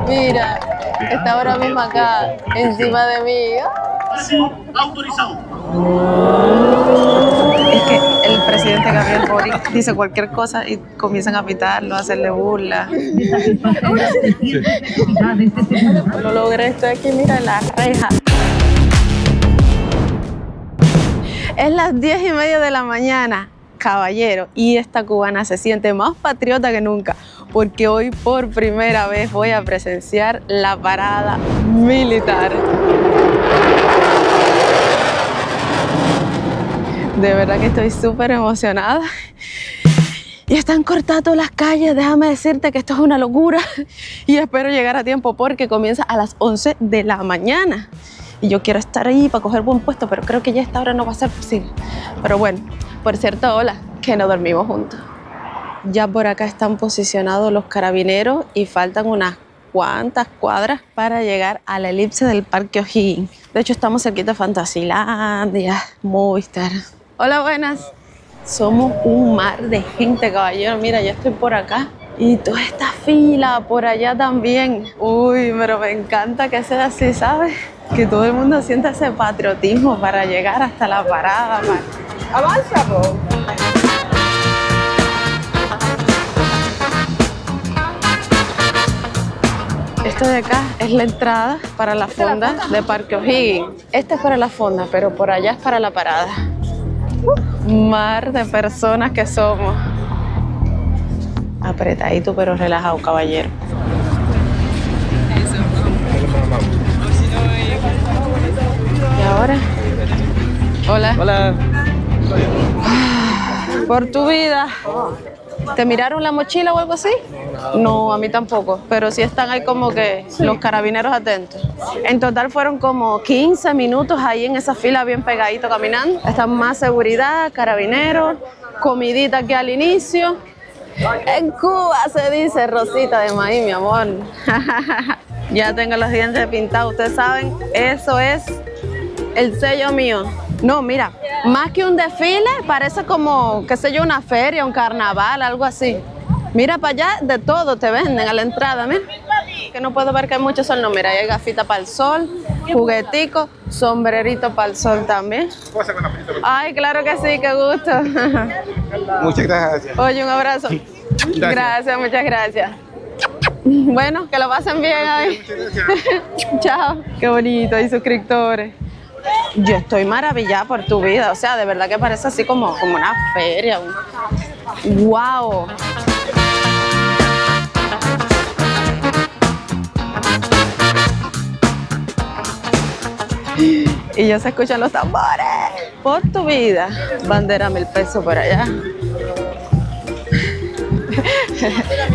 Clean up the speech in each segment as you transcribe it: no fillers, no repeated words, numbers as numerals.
Mira, está ahora mismo acá, encima de mí. Autorizado. Es que el presidente Gabriel Boric dice cualquier cosa y comienzan a pitarlo, a hacerle burla. Lo logré, estoy aquí, mira, en la reja. Es las 10:30 de la mañana, caballero, y esta cubana se siente más patriota que nunca, porque hoy por primera vez voy a presenciar la parada militar. De verdad que estoy súper emocionada. Y están cortadas todas las calles, déjame decirte que esto es una locura. Y espero llegar a tiempo porque comienza a las 11 de la mañana. Y yo quiero estar ahí para coger buen puesto, pero creo que ya a esta hora no va a ser posible. Pero bueno, por cierto, hola, que no dormimos juntos. Ya por acá están posicionados los carabineros y faltan unas cuantas cuadras para llegar a la elipse del Parque O'Higgins. De hecho, estamos cerquita de Fantasilandia, Movistar. Hola, buenas. Somos un mar de gente, caballero. Mira, yo estoy por acá y toda esta fila por allá también. Uy, pero me encanta que sea así, ¿sabes? Que todo el mundo sienta ese patriotismo para llegar hasta la parada. ¡Avanza, po! Esto de acá es la entrada para la fonda de Parque O'Higgins. Esta es para la fonda, pero por allá es para la parada. Mar de personas que somos. Apretadito pero relajado, caballero. ¿Y ahora? Hola. Hola. Por tu vida. ¿Te miraron la mochila o algo así? No, a mí tampoco, pero sí están ahí como que los carabineros atentos. En total fueron como 15 minutos ahí en esa fila bien pegadito caminando. Está más seguridad, carabineros, comidita aquí al inicio. En Cuba se dice rosita de maíz, mi amor. Ya tengo los dientes pintados, ustedes saben, eso es el sello mío. No, mira, más que un desfile, parece como, qué sé yo, una feria, un carnaval, algo así. Mira para allá, de todo te venden a la entrada, mira. Que no puedo ver que hay mucho sol, no, mira, hay gafita para el sol, juguetico, sombrerito para el sol también. ¿Puedo sacar una fotito? Ay, claro que sí, qué gusto. Muchas gracias. Oye, un abrazo. Gracias, muchas gracias. Bueno, que lo pasen bien ahí. Chao. Qué bonito, hay suscriptores. Yo estoy maravillada por tu vida, o sea, de verdad que parece así como una feria. ¡Wow! Y ya se escuchan los tambores. Por tu vida, bandera 1000 pesos por allá.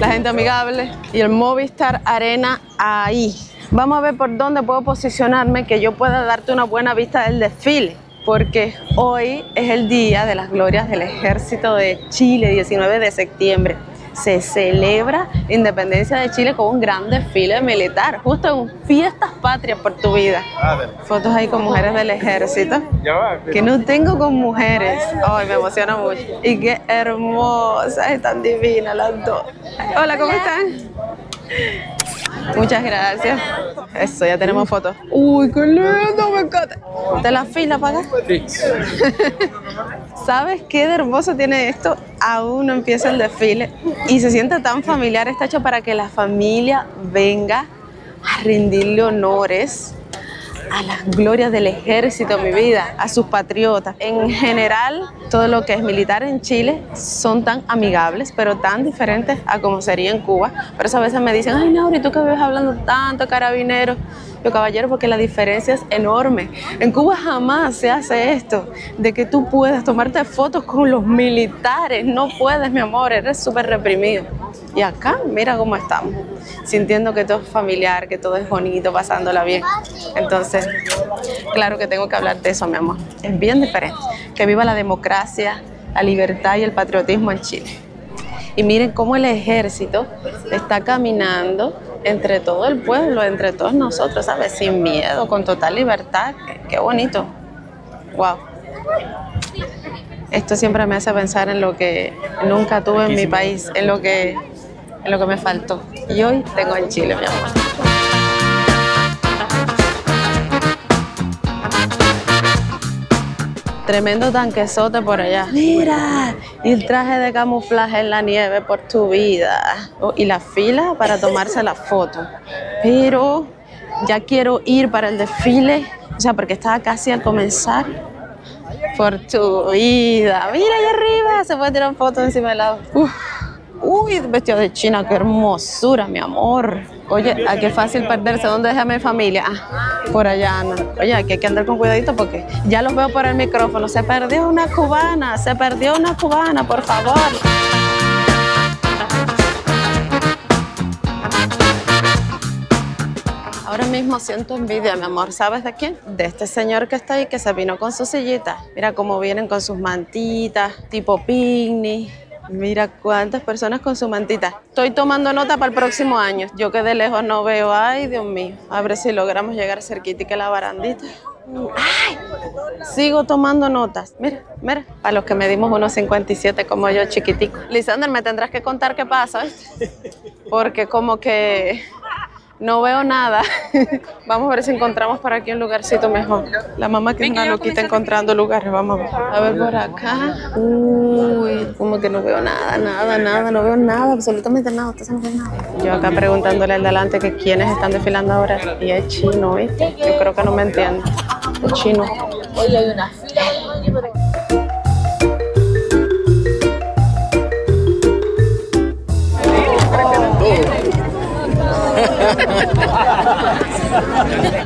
La gente amigable y el Movistar Arena ahí. Vamos a ver por dónde puedo posicionarme que yo pueda darte una buena vista del desfile, porque hoy es el día de las glorias del Ejército de Chile, 19 de septiembre. Se celebra la independencia de Chile con un gran desfile militar, justo en Fiestas Patrias por tu vida. Fotos ahí con mujeres del ejército, que no tengo con mujeres. Ay, me emociona mucho. Y qué hermosas, están divinas las dos. Hola, ¿cómo están? Muchas gracias. Eso, ya tenemos fotos. Uy, qué lindo, me encanta. ¿De la fila para acá? Sí. ¿Sabes qué de hermoso tiene esto? Aún no empieza el desfile y se siente tan familiar. Está hecho para que la familia venga a rendirle honores a las glorias del ejército, mi vida, a sus patriotas. En general, todo lo que es militar en Chile son tan amigables, pero tan diferentes a como sería en Cuba. Por eso a veces me dicen, ay, Nauri, ¿tú qué ves hablando tanto, carabinero? Yo, caballero, porque la diferencia es enorme. En Cuba jamás se hace esto, de que tú puedas tomarte fotos con los militares. No puedes, mi amor, eres súper reprimido. Y acá, mira cómo estamos, sintiendo que todo es familiar, que todo es bonito, pasándola bien. Entonces, claro que tengo que hablar de eso, mi amor. Es bien diferente. Que viva la democracia, la libertad y el patriotismo en Chile. Y miren cómo el ejército está caminando entre todo el pueblo, entre todos nosotros, ¿sabes? Sin miedo, con total libertad. Qué bonito. Wow. Esto siempre me hace pensar en lo que nunca tuve en mi país, en lo que es lo que me faltó. Y hoy tengo en Chile, mi amor. Tremendo tanquesote por allá. Mira, y el traje de camuflaje en la nieve por tu vida. Oh, y la fila para tomarse la foto. Pero ya quiero ir para el desfile, o sea, porque estaba casi al comenzar. Por tu vida. Mira ahí arriba, se puede tirar fotos encima del lado. Uy, vestido de China, qué hermosura, mi amor. Oye, ¿a qué fácil perderse? ¿Dónde deja mi familia? Ah, por allá anda. Oye, aquí hay que andar con cuidadito porque ya los veo por el micrófono. Se perdió una cubana, por favor. Ahora mismo siento envidia, mi amor. ¿Sabes de quién? De este señor que está ahí, que se vino con su sillita. Mira cómo vienen con sus mantitas, tipo picnic. Mira cuántas personas con su mantita. Estoy tomando nota para el próximo año. Yo que de lejos no veo. Ay, Dios mío. A ver si logramos llegar cerquita y que la barandita. ¡Ay! Sigo tomando notas. Mira, mira. Para los que medimos unos 57 como yo, chiquitico. Lisander, me tendrás que contar qué pasa, ¿viste? Porque como que no veo nada. Vamos a ver si encontramos por aquí un lugarcito mejor. La mamá que es una loquita encontrando lugares. Vamos a ver. A ver por acá. Uy, como que no veo nada, no veo nada, absolutamente nada. Ustedes no ven nada. Yo acá preguntándole al delante que quiénes están desfilando ahora. Y es chino, ¿viste? Yo creo que no me entiende. Es chino. Oye, hay una fila.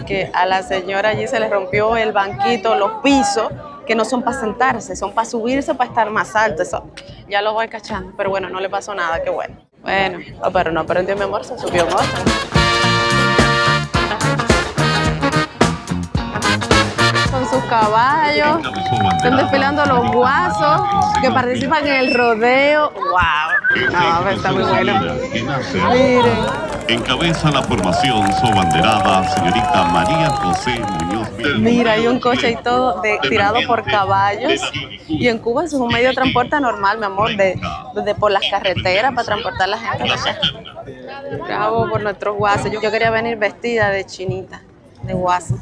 Que a la señora allí se le rompió el banquito, los pisos, que no son para sentarse, son para subirse, para estar más alto. Eso ya lo voy cachando, pero bueno, no le pasó nada, qué bueno. Bueno, pero no aprendió, mi amor, se subió en otra. Con sus caballos, están desfilando los guasos que participan en el rodeo. ¡Wow! No, está muy bueno. Miren. Encabeza la formación su abanderada, señorita María José Muñoz. Mira, hay un coche y todo tirado por caballos. Y en Cuba eso es un medio de transporte normal, mi amor, de por las carreteras para transportar a la gente. Bravo por nuestros guasos. Yo quería venir vestida de chinita, de guaso.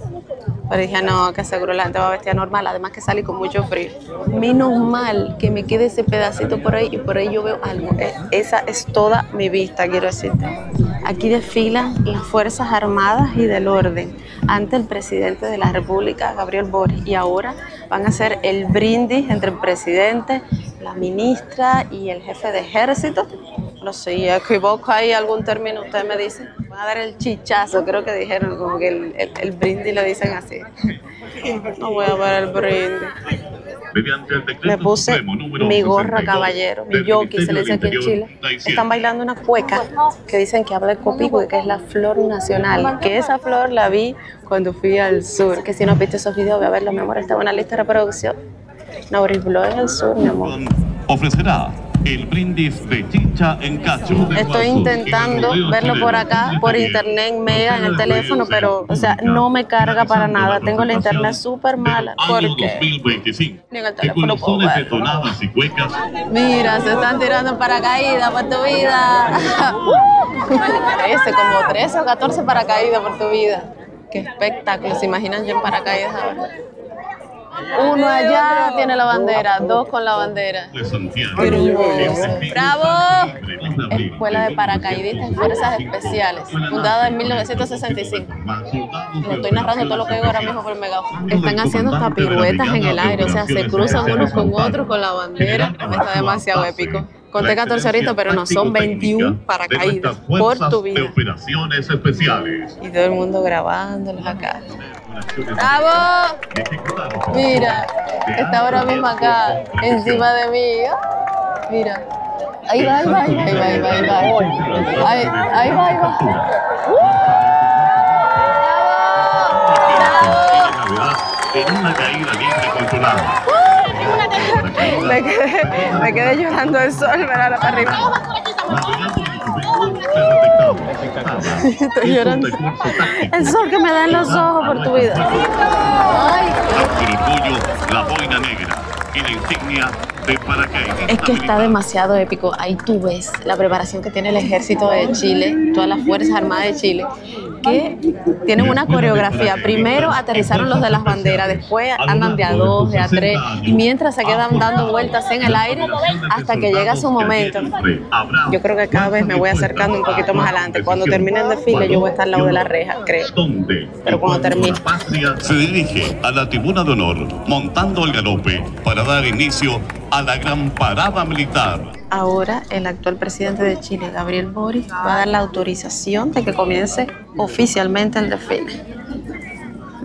Pero dije, no, que seguro la gente va vestida normal, además que salí con mucho frío. Menos mal que me quede ese pedacito por ahí y por ahí yo veo algo. Esa es toda mi vista, quiero decirte. Aquí desfilan las Fuerzas Armadas y del Orden ante el presidente de la República, Gabriel Boric. Y ahora van a hacer el brindis entre el presidente, la ministra y el jefe de ejército. No sé, si equivoco ahí algún término, ustedes me dicen. Van a dar el chichazo, creo que dijeron, como que el brindis lo dicen así. No voy a ver el brindis. Me puse mi gorra caballero, mi yoki, se le dice aquí en Chile. Están bailando una cueca que dicen que habla de copico y que es la flor nacional. Que esa flor la vi cuando fui al sur. Que si no has visto esos videos, voy a verlos, mi amor. Está en una lista de reproducción. Norisbló en el sur, mi amor. Ofrecerá el brindis de chicha en cacho. Estoy intentando verlo por acá, por internet, mega, en el teléfono, pero, o sea, no me carga para nada. Tengo la internet súper mala. Año 2025. Ni en el teléfono puedo de verlo. tonadas y cuecas. Mira, se están tirando paracaídas por tu vida. Parece como 13 o 14 paracaídas por tu vida. Qué espectáculo. ¿Se imaginan yo en paracaídas ahora? Uno allá tiene la bandera, dos con la bandera. ¡Bravo! Escuela de Paracaidistas y Fuerzas Especiales, fundada en 1965. Le estoy narrando todo lo que digo ahora mismo por el megáfono. Están haciendo hasta piruetas en el aire, o sea, se cruzan unos con otros con la bandera. Está demasiado épico. Conté 14 ahoritos, pero no, son 21 paracaídas por tu vida. Operaciones especiales. Y todo el mundo grabándolos acá. ¡Bravo! Mira, está ahora mismo acá, encima de mí. Mira. Ahí va. Ahí va. ¡Bravo! En una caída libre controlada. Me quedé llorando el sol, verá para arriba. Estoy llorando. El sol que me da en los ojos por tu vida. Ay. El orgullo, la boina negra y la insignia de paracaidistas. Es que está demasiado épico. Ahí tú ves la preparación que tiene el ejército de Chile, todas las Fuerzas Armadas de Chile, que tienen una coreografía. Primero aterrizaron los de las banderas, después andan de a dos, de a tres, y mientras se quedan dando vueltas en el aire hasta que llega su momento. Yo creo que cada vez me voy acercando un poquito más adelante. Cuando termine el desfile yo voy a estar al lado de la reja, creo. Pero cuando termine. Se dirige a la tribuna de honor, montando el galope para dar inicio a la gran parada militar. Ahora el actual presidente de Chile, Gabriel Boric, va a dar la autorización de que comience oficialmente el desfile.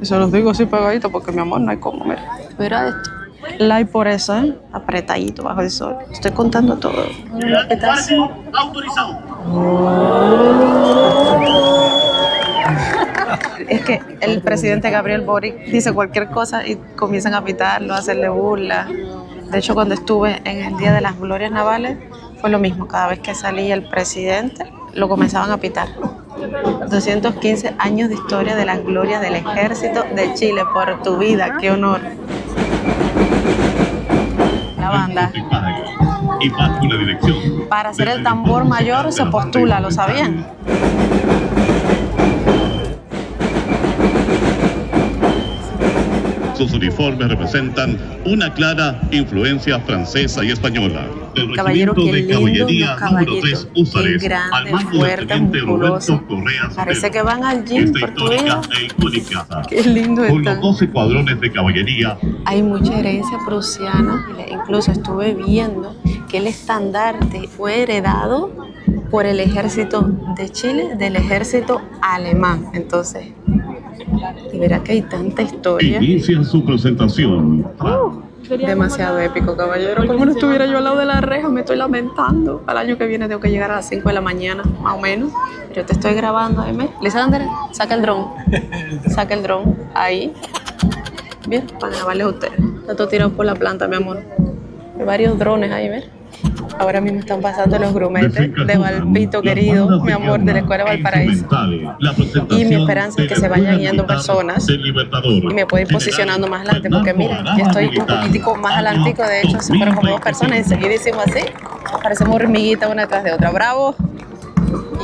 Y se los digo así pegadito porque mi amor no hay cómo, mira esto. Like por eso, apretadito bajo el sol. Estoy contando todo. Autorizado. Es que el presidente Gabriel Boric dice cualquier cosa y comienzan a pitarlo, a hacerle burla. De hecho, cuando estuve en el Día de las Glorias Navales, fue lo mismo. Cada vez que salía el presidente, lo comenzaban a pitar. 215 años de historia de las glorias del Ejército de Chile. Por tu vida, qué honor. La banda. Y bajo la dirección. Para ser el tambor mayor se postula, ¿lo sabían? Sus uniformes representan una clara influencia francesa y española. El Caballero, qué regimiento de lindo, caballería número 3 Húsares, qué grande, al mando del fuerte, teniente musculoso. Roberto Correa Parece Sotelo. que van al gym, Esta por tu histórica vida. e icónica, Qué lindo con los están. 12 cuadrones de caballería. Hay mucha herencia prusiana. Incluso estuve viendo que el estandarte fue heredado por el ejército de Chile, del ejército alemán. Entonces, de verdad que hay tanta historia. Inicia su presentación. Demasiado épico, caballero. Como no estuviera yo al lado de la reja, me estoy lamentando. Al año que viene tengo que llegar a las 5 de la mañana, más o menos. Pero te estoy grabando, Aime. Lisandra, saca el dron. Saca el dron. Ahí. Bien, para grabarles a ustedes. Está todo tirado por la planta, mi amor. Hay varios drones ahí, ¿ves? Ahora mismo están pasando los grumetes de Valpito querido, mi amor, de la Escuela Valparaíso. Y mi esperanza es que se vayan yendo personas y me puedo ir posicionando más adelante, porque miren, yo estoy un poquitico más adelantico, de hecho, se fueron como dos personas y seguidísimo así. Parecemos hormiguitas una tras de otra. ¡Bravo!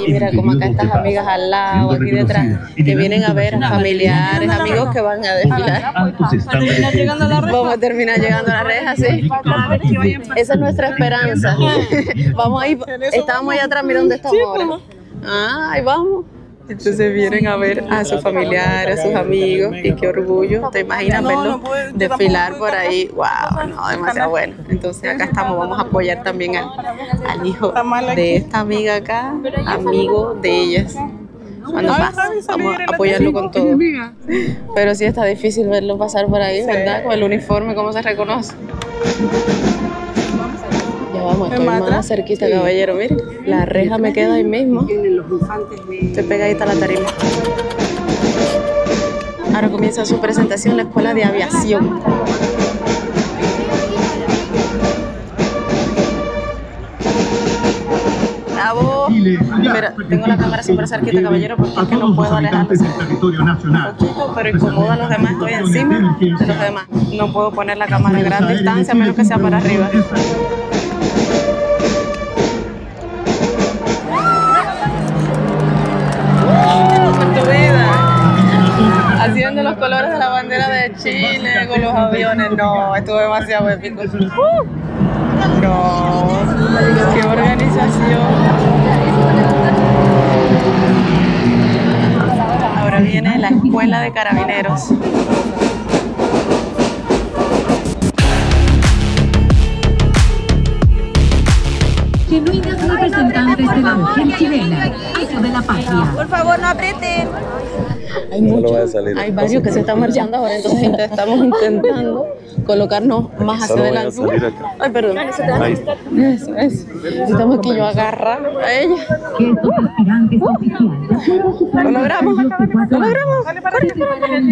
Y mira como acá estas amigas al lado, aquí detrás, que vienen a ver familiares, amigos que van a desfilar. Vamos a terminar llegando a la reja, ¿sí? Esa es nuestra esperanza. Vamos ahí, estábamos allá atrás, mira dónde estamos ahora. Ah, ahí vamos. Entonces vienen a ver a sus familiares, a sus amigos, y qué orgullo. ¿Te imaginas verlos desfilar por ahí? ¡Wow! No, demasiado bueno. Entonces acá estamos, vamos a apoyar también al hijo de esta amiga acá, amigo de ellas. Cuando pasa, vamos a apoyarlo con todo. Pero sí está difícil verlo pasar por ahí, ¿verdad? Con el uniforme, ¿cómo se reconoce? Ya vamos, estoy más cerquita, caballero. Miren, la reja me queda ahí mismo. Estoy pegadita a la tarima. Ahora comienza su presentación la Escuela de Aviación. Bravo. Mira, tengo la cámara súper cerquita, caballero, porque es que no puedo alejarlo. Un poquito, pero incomoda a los demás. Estoy encima de los demás. No puedo poner la cámara a gran distancia, a menos que sea para arriba. Haciendo los colores de la bandera de Chile con los aviones. No, estuvo demasiado épico. No, qué organización. Ahora viene la Escuela de Carabineros. Genuinas representantes de la mujer chilena, hijo de la patria. Por favor, no aprieten. Hay varios que se están marchando ahora, entonces estamos intentando colocarnos más hacia adelante. Ay, perdón. Eso. Estamos aquí yo agarra a ella. Estos aspirantes oficiales. Lo logramos.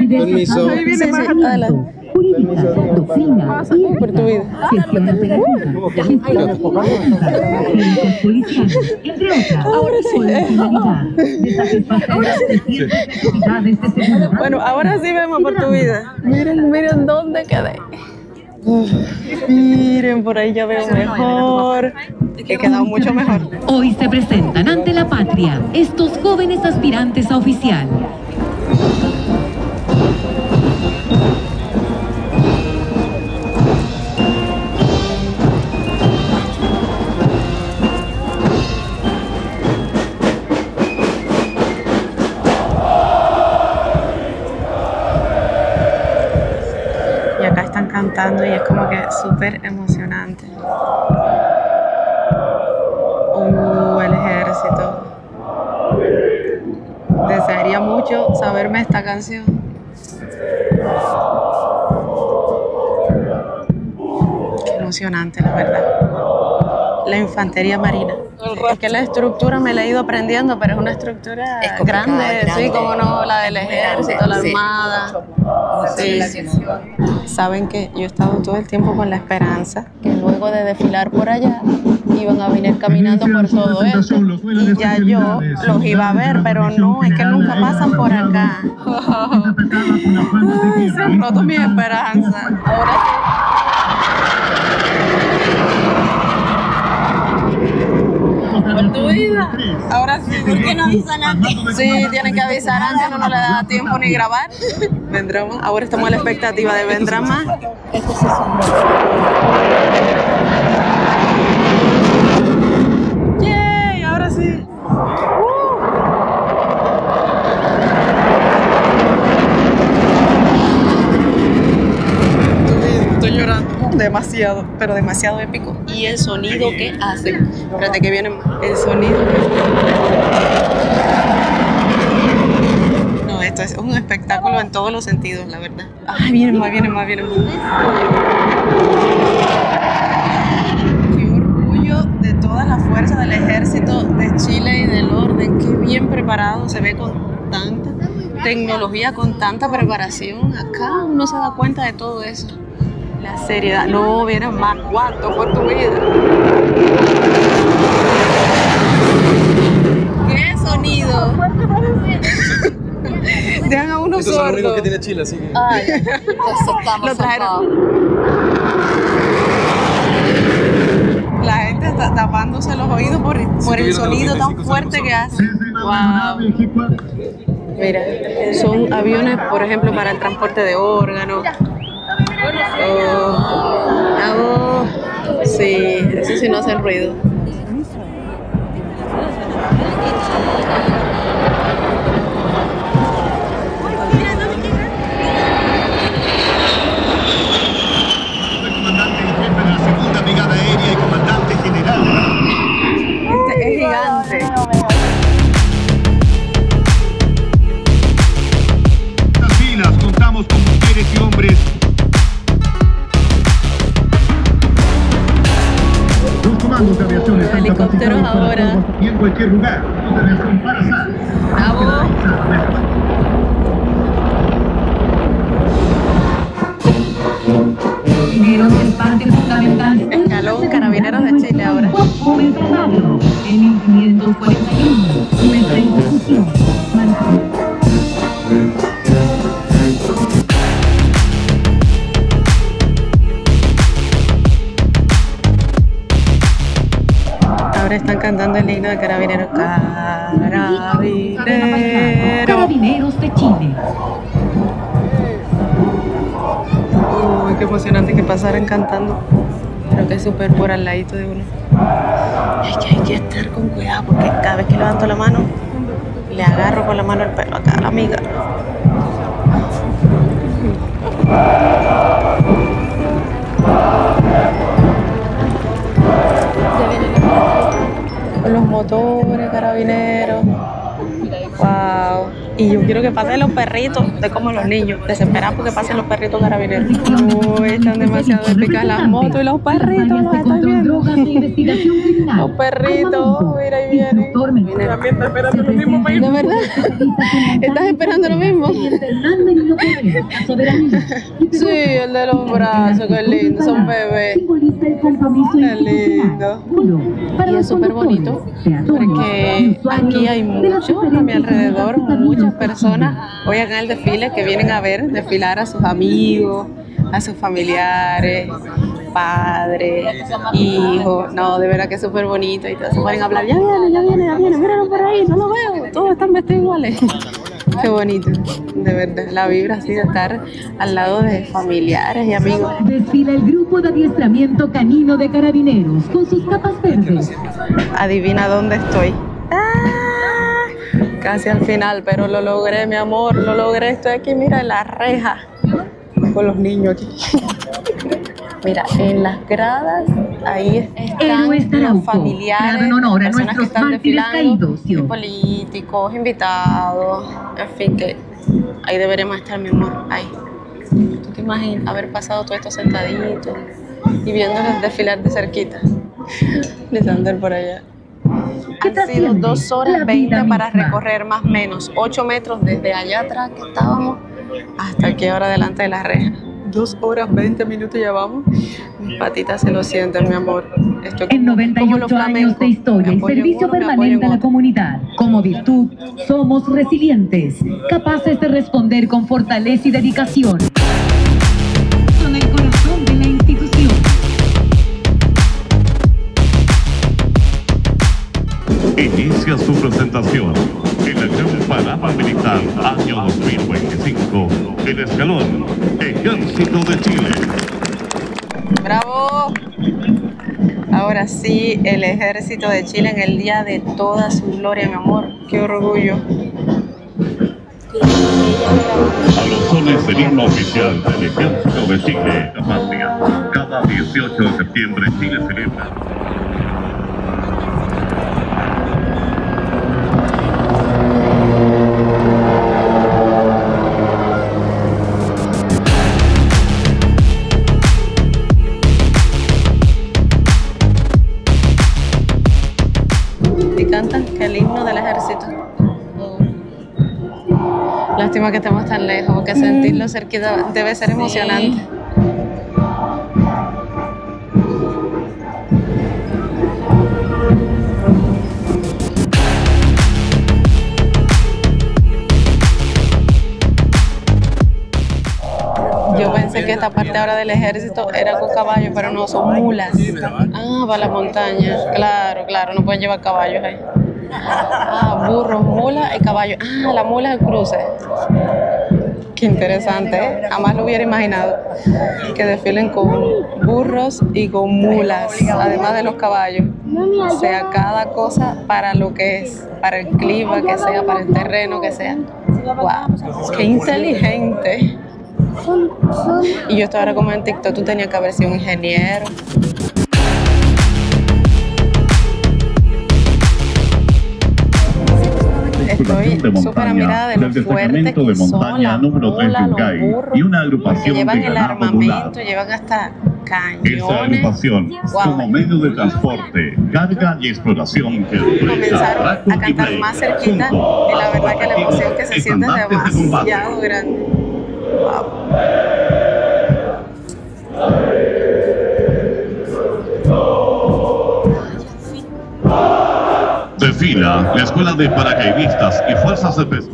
Permiso. Sí, adelante. Jurídica, doctrina, Por tu vida. gestión operativa, técnicos policiales, entre otras. Ahora sí. De satisfacer de ciertas necesidades de seguridad. Bueno, ahora sí vemos por tu vida. Miren dónde quedé. Miren, por ahí ya veo mejor. He quedado mucho mejor. Hoy se presentan ante la patria estos jóvenes aspirantes a oficial. Y acá están cantando y es como que súper emocionante. El ejército. Desearía mucho saberme esta canción. Qué emocionante, la verdad. La infantería marina. Es que la estructura me la he ido aprendiendo, pero es una estructura grande, sí, como no, la del ejército, la armada. Sí. Saben que yo he estado todo el tiempo con la esperanza que luego de desfilar por allá iban a venir caminando por todo esto y ya yo los iba a ver, pero no, es que nunca pasan por acá. Ay, se han roto mis esperanzas. Por tu vida. Ahora sí, ¿por qué no avisan antes? Sí, tienen que avisar antes, no le da tiempo ni grabar. Vendrán más. Ahora estamos a la expectativa de vendrán más. Esto sí son. ¡Yay! Ahora sí. Estoy llorando. Demasiado, pero demasiado épico. Y el sonido que hacen. Espérate que viene el sonido. No, esto es un espectáculo en todos los sentidos, la verdad. Ay, vienen más, vienen más, vienen más. Qué orgullo de toda la fuerza del ejército de Chile y del orden. Qué bien preparado se ve con tanta tecnología, con tanta preparación. Acá uno se da cuenta de todo eso. La seriedad. No, vienen más. ¿Cuánto por tu vida? ¿Qué sonido? Dejan a uno sordo. Eso es lo único que tiene Chile, así que... Ay, lo trajeron. La gente está tapándose los oídos por el sonido tan fuerte que hace. Wow. Mira, son aviones, por ejemplo, para el transporte de órganos. Oh, sí, eso sí no hace ruido. Soy comandante en jefe de la segunda brigada aérea y comandante general. Este es gigante. En estas filas contamos con mujeres y hombres. Los comandos de aviación están Helicópteros ahora. y en cualquier lugar donde aviación para SAR. Bravo. Carabineros es parte fundamental. Escalón Carabineros de Chile ahora. Comenzando en 1541. Nuestra institución. Ahora están cantando el himno de Carabineros. Carabineros. Carabineros de Chile. Uy, qué emocionante que pasaran cantando. Creo que es súper por al ladito de uno. Es que hay que estar con cuidado porque cada vez que levanto la mano, le agarro con la mano el pelo acá a la amiga. Con los motores, carabineros. Wow. Y yo quiero que pasen los perritos, de como los niños, desesperados porque pasen los perritos carabineros. Uy, están demasiado épicas las motos y los perritos, los están viendo. Los perritos, mira, ahí vienen. También está esperando lo mismo para ir. ¿De verdad? ¿Estás esperando lo mismo? Sí, el de los brazos, qué lindo, son bebés. Qué lindo. Y es súper bonito porque aquí hay muchos a mi alrededor, muchas personas hoy acá en el desfile que vienen a ver desfilar a sus amigos, a sus familiares, padres, hijos. No, de verdad que es súper bonito y todos se ponen a hablar. Ya viene, míralo por ahí, no lo veo, todos están vestidos iguales. Qué bonito, de verdad, la vibra así de estar al lado de familiares y amigos. Desfila el grupo de adiestramiento canino de carabineros con sus capas verdes. Adivina dónde estoy. Casi al final, pero lo logré, mi amor, lo logré. Estoy aquí, mira, en la reja, con los niños aquí. Mira, en las gradas, ahí están los familiares, en honor a personas que nuestros están mártires desfilando, caídos, y políticos, invitados, en fin, que ahí deberíamos estar, mi amor, ahí. ¿Tú te imaginas haber pasado todo esto sentadito y viéndolos desfilar de cerquita? Lisander por allá. Han sido 2 horas 20 para recorrer más o menos 8 metros desde allá atrás que estábamos hasta aquí ahora delante de la reja. 2 horas 20 minutos ya vamos. Mis patitas se lo sienten, mi amor. Estoy En 98 años de historia y servicio permanente a la comunidad. Como virtud, somos resilientes, capaces de responder con fortaleza y dedicación. Son el corazón de la institución. Inicia su presentación en la Gran Parada Militar año 2025, el escalón Ejército de Chile. ¡Bravo! Ahora sí, el Ejército de Chile en el día de toda su gloria, mi amor. ¡Qué orgullo! A los sones del himno oficial del Ejército de Chile, la patria. Cada 18 de septiembre Chile celebra. Cantan que el himno del ejército. Lástima que estemos tan lejos, porque sentirlo cerquita debe ser emocionante. Yo pensé que esta parte ahora del ejército era con caballos, pero no, son mulas. Ah, para la montaña. Claro, no pueden llevar caballos ahí. Ah, burros, mulas y caballos. Ah, la mula es el cruce. Qué interesante, ¿eh? Jamás lo hubiera imaginado que desfilen con burros y con mulas, además de los caballos. O sea, cada cosa para lo que es, para el clima que sea, para el terreno que sea. ¡Wow! ¡Qué inteligente! Y yo estaba ahora como en TikTok, tú tenías que haber sido un ingeniero. Estoy súper admirada de lo fuerte que son las mulas, los burros, y una agrupación que llevan de el ganado armamento, popular. llevan hasta Esa cañones. agrupación, como medio de transporte, carga y exploración que Comenzaron a cantar más cerquita y la verdad que la emoción que se siente es demasiado grande. Wow. Desfila la Escuela de Paracaidistas y Fuerzas Especiales.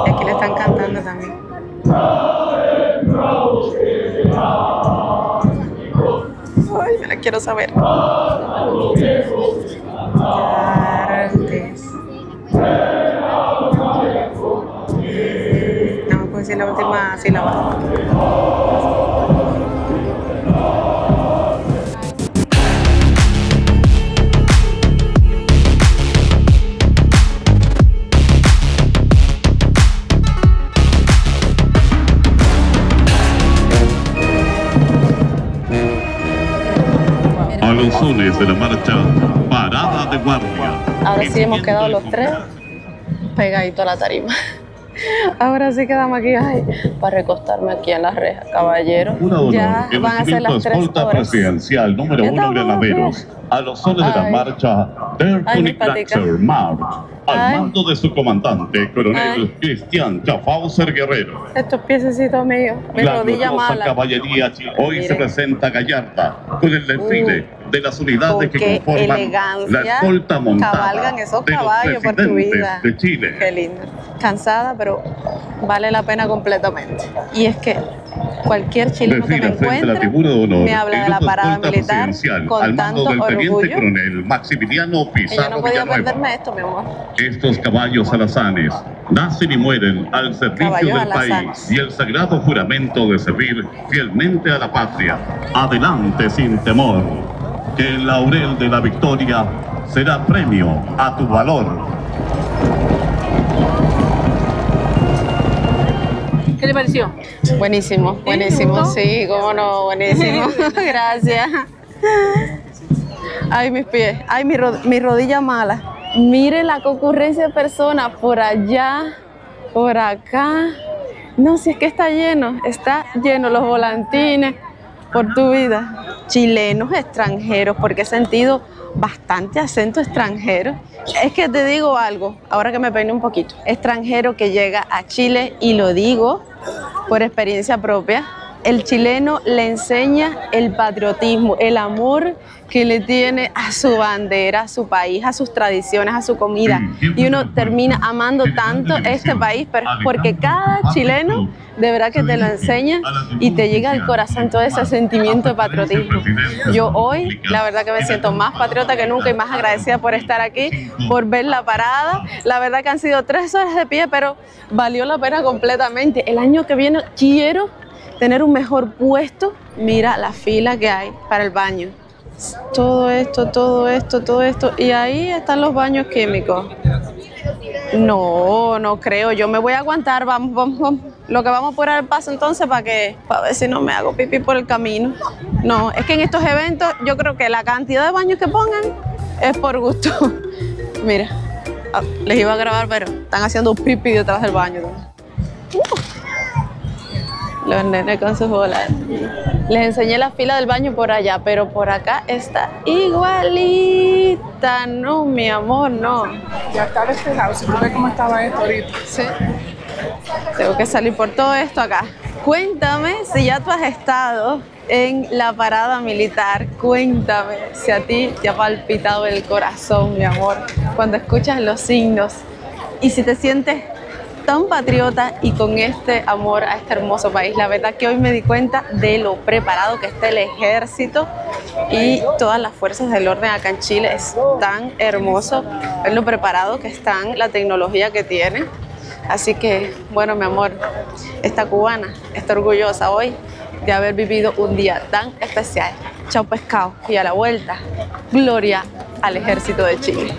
Y aquí le están cantando también. Ay, me la quiero saber. Artes. No me puedo decir la última sílaba. A los sones de la marcha Parada de Guardia. Ahora sí hemos quedado los tres pegaditos a la tarima. Ahora sí quedamos aquí, ay, para recostarme aquí en la reja, caballero. Ya el van a ser las 3 escolta horas. presidencial número Ya 1 estamos Granaderos. A los sones de la Ay. marcha Der Ay, mi Königlager March. Al Ay. mando de su comandante, coronel Ay. Cristian Schaffhauser Guerrero. Estos piececitos míos, mi La rodilla gloriosa mala. caballería hoy Miren. se presenta gallarda con el desfile de las unidades que qué conforman elegancia la escolta montada cabalgan esos de los caballos por tu presidentes vida. de Chile. Qué lindo. Cansada, pero vale la pena completamente. Y es que Cualquier chileno que me Desfila frente a la encuentre tribuna de honor me habla de la parada militar con al mando tanto del teniente orgullo. coronel Maximiliano Y yo Pizarro no podía Villanueva. perderme esto, mi amor. Estos caballos alazanes nacen y mueren al servicio Caballos del alazanes. país y el sagrado juramento de servir fielmente a la patria. Adelante sin temor, que el laurel de la victoria será premio a tu valor. ¿Qué le pareció? Buenísimo, buenísimo, sí, cómo no, buenísimo. Gracias. Ay, mis pies, ay, mi rodilla mala. Mire la concurrencia de personas por allá, por acá. No, si es que está lleno los volantines por tu vida. Chilenos, extranjeros, porque he sentido bastante acento extranjero. Es que te digo algo, ahora que me peine un poquito. Extranjero que llega a Chile, y lo digo por experiencia propia, el chileno le enseña el patriotismo, el amor que le tiene a su bandera, a su país, a sus tradiciones, a su comida. Y uno termina amando tanto este país, pero es porque cada chileno de verdad que te lo enseña y te llega al corazón todo ese sentimiento de patriotismo. Yo hoy, la verdad que me siento más patriota que nunca y más agradecida por estar aquí, por ver la parada. La verdad que han sido 3 horas de pie, pero valió la pena completamente. El año que viene quiero tener un mejor puesto. Mira la fila que hay para el baño. Todo esto. Y ahí están los baños químicos. No creo. Yo me voy a aguantar. Vamos. Lo que vamos a apurar el paso entonces para ver si no me hago pipí por el camino. No, es que en estos eventos yo creo que la cantidad de baños que pongan es por gusto. Mira, les iba a grabar, pero están haciendo pipí detrás del baño. Los nenes con sus bolas. Les enseñé la fila del baño por allá, pero por acá está igualita. No, mi amor, no. Ya está despejado, si tú ves cómo estaba esto ahorita. Sí. Tengo que salir por todo esto acá. Cuéntame si ya tú has estado en la parada militar. Cuéntame si a ti te ha palpitado el corazón, mi amor, cuando escuchas los signos. Y si te sientes tan patriota y con este amor a este hermoso país. La verdad que hoy me di cuenta de lo preparado que está el ejército y todas las fuerzas del orden acá en Chile. Es tan hermoso ver lo preparado que están, la tecnología que tienen. Así que, bueno, mi amor, esta cubana está orgullosa hoy de haber vivido un día tan especial. Chao pescado y a la vuelta, gloria al ejército de Chile.